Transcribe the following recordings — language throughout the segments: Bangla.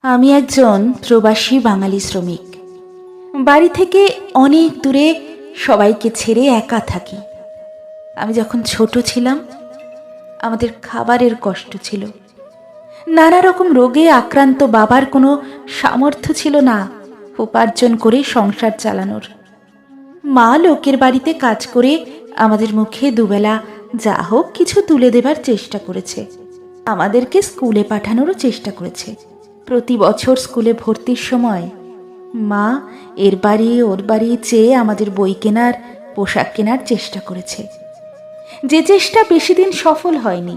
আমি একজন প্রবাসী বাঙালি শ্রমিক। বাড়ি থেকে অনেক দূরে সবাইকে ছেড়ে একা থাকি। আমি যখন ছোট ছিলাম আমাদের খাবারের কষ্ট ছিল। নানা রকম রোগে আক্রান্ত বাবার কোনো সামর্থ্য ছিল না উপার্জন করে সংসার চালানোর। মা লোকের বাড়িতে কাজ করে আমাদের মুখে দুবেলা যা হোক কিছু তুলে দেবার চেষ্টা করেছে। আমাদেরকে স্কুলে পাঠানোরও চেষ্টা করেছে। প্রতি বছর স্কুলে ভর্তির সময় মা এর বাড়ি ওর বাড়ি চেয়ে আমাদের বই কেনার, পোশাক কেনার চেষ্টা করেছে। যে চেষ্টা বেশি দিন সফল হয়নি।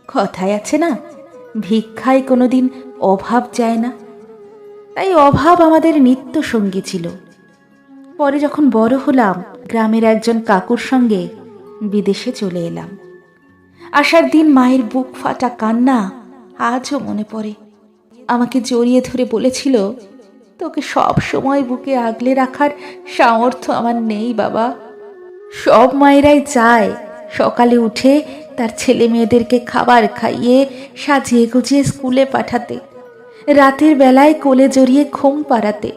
কথায় আছে না, ভিক্ষায় কোনোদিন অভাব যায় না। তাই অভাব আমাদের নিত্য সঙ্গী ছিল। পরে যখন বড় হলাম গ্রামের একজন কাকুর সঙ্গে বিদেশে চলে এলাম। আসার দিন মায়ের বুক ফাটা কান্না আজও মনে পড়ে। আমাকে জড়িয়ে ধরে বলেছিল, তোকে সব সময় বুকে আগলে রাখার সামর্থ্য আমার নেই বাবা। সব মায়েরাই চায় সকালে উঠে তার ছেলে মেয়েদেরকে খাবার খাইয়ে সাজিয়ে গুজিয়ে স্কুলে পাঠাতে, রাতের বেলায় কোলে জড়িয়ে ঘুম পাড়াতে,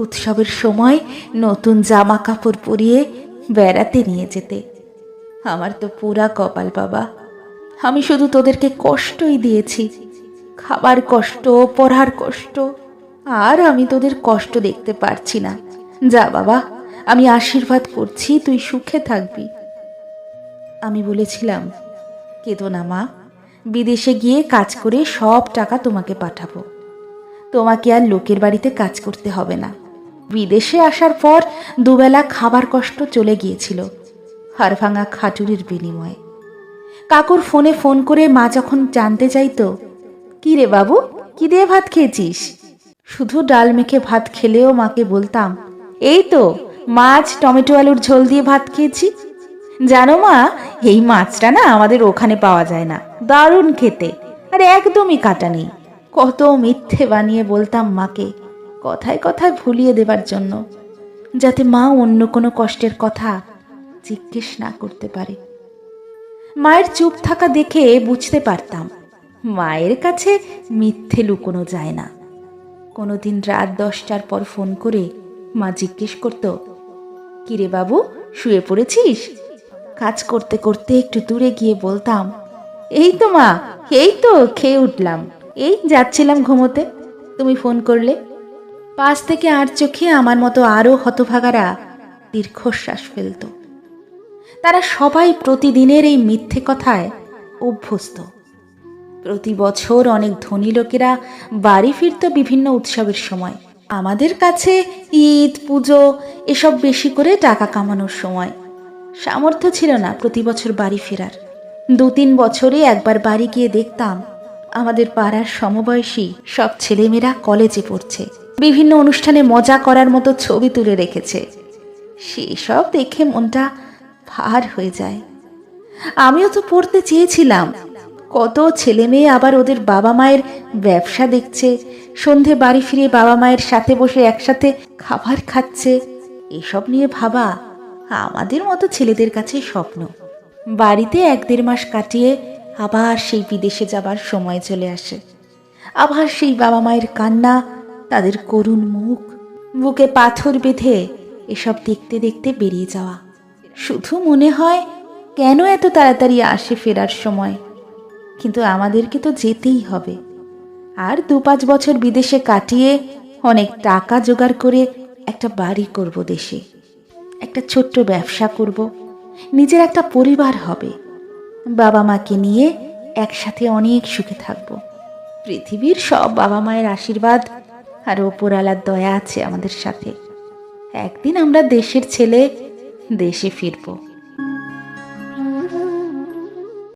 উৎসবের সময় নতুন জামা কাপড় পরিয়ে বেড়াতে নিয়ে যেতে। আমার তো পুরা কপাল বাবা, আমি শুধু তোদেরকে কষ্টই দিয়েছি, খাবার কষ্ট, পড়ার কষ্ট। আর আমি তোদের কষ্ট দেখতে পারছি না। যা বাবা, আমি আশীর্বাদ করছি তুই সুখে থাকবি। আমি বলেছিলাম, কেঁদো না মা, বিদেশে গিয়ে কাজ করে সব টাকা তোমাকে পাঠাবো। তোমাকে আর লোকের বাড়িতে কাজ করতে হবে না। বিদেশে আসার পর দুবেলা খাবার কষ্ট চলে গিয়েছিল হাড় ভাঙা খাটুরির বিনিময়ে। কাকুর ফোনে ফোন করে মা যখন জানতে চাইতো, কি রে বাবু, কি দিয়ে ভাত খেয়েছিস, শুধু ডাল মেখে ভাত খেলেও মাকে বলতাম, এই তো মাছ টমেটো আলুর ঝোল দিয়ে ভাত খেয়েছি। জানো মা, এই মাছটা না আমাদের ওখানে পাওয়া যায় না, দারুণ খেতে, আর একদমই কাটা নেই। কত মিথ্যে বানিয়ে বলতাম মাকে, কথায় কথায় ভুলিয়ে দেবার জন্য, যাতে মা অন্য কোনো কষ্টের কথা জিজ্ঞেস না করতে পারে। মায়ের চুপ থাকা দেখে বুঝতে পারতাম মায়ের কাছে মিথ্যে লুকোনো যায় না। কোনোদিন রাত 10টার পর ফোন করে মা জিজ্ঞেস করত, কিরে বাবু, শুয়ে পড়েছিস? কাজ করতে করতে একটু দূরে গিয়ে বলতাম, এই তো মা, এই তো খেয়ে উঠলাম, এই যাচ্ছিলাম ঘুমোতে, তুমি ফোন করলে। পাশ থেকে আর চোখে আমার মতো আরও হতভাগারা দীর্ঘশ্বাস ফেলত। তারা সবাই প্রতিদিনের এই মিথ্যে কথায় অভ্যস্ত। প্রতি বছর অনেক ধনী লোকেরা বাড়ি ফিরত বিভিন্ন উৎসবের সময়। আমাদের কাছে ঈদ, পুজো এসব বেশি করে টাকা কামানোর সময়। সামর্থ্য ছিল না প্রতি বছর বাড়ি ফেরার। 2-3 বছরে একবার বাড়ি গিয়ে দেখতাম আমাদের পাড়ার সমবয়সী সব ছেলেমেয়েরা কলেজে পড়ছে, বিভিন্ন অনুষ্ঠানে মজা করার মতো ছবি তুলে রেখেছে। সেসব দেখে মনটা ভার হয়ে যায়। আমিও তো পড়তে চেয়েছিলাম। কত ছেলে মেয়ে আবার ওদের বাবা মায়ের ব্যবসা দেখছে, সন্ধে বাড়ি ফিরে বাবা মায়ের সাথে বসে একসাথে খাবার খাচ্ছে। এসব নিয়ে ভাবা আমাদের মতো ছেলেদের কাছে স্বপ্ন। বাড়িতে 1-1.5 মাস কাটিয়ে আবার সেই বিদেশে যাবার সময় চলে আসে। আবার সেই বাবা মায়ের কান্না, তাদের করুণ মুখ, বুকে পাথর বেঁধে এসব দেখতে দেখতে বেরিয়ে যাওয়া। শুধু মনে হয় কেন এত তাড়াতাড়ি আসে ফেরার সময়। কিন্তু আমাদেরকে তো যেতেই হবে। আর 2-5 বছর বিদেশে কাটিয়ে অনেক টাকা জোগাড় করে একটা বাড়ি করব দেশে, একটা ছোট্ট ব্যবসা করব, নিজের একটা পরিবার হবে, বাবা মাকে নিয়ে একসাথে অনেক সুখে থাকব। পৃথিবীর সব বাবা মায়ের আশীর্বাদ আর ওপরওয়ালার দয়া আছে আমাদের সাথে। একদিন আমরা দেশের ছেলে, দেশে ফিরব।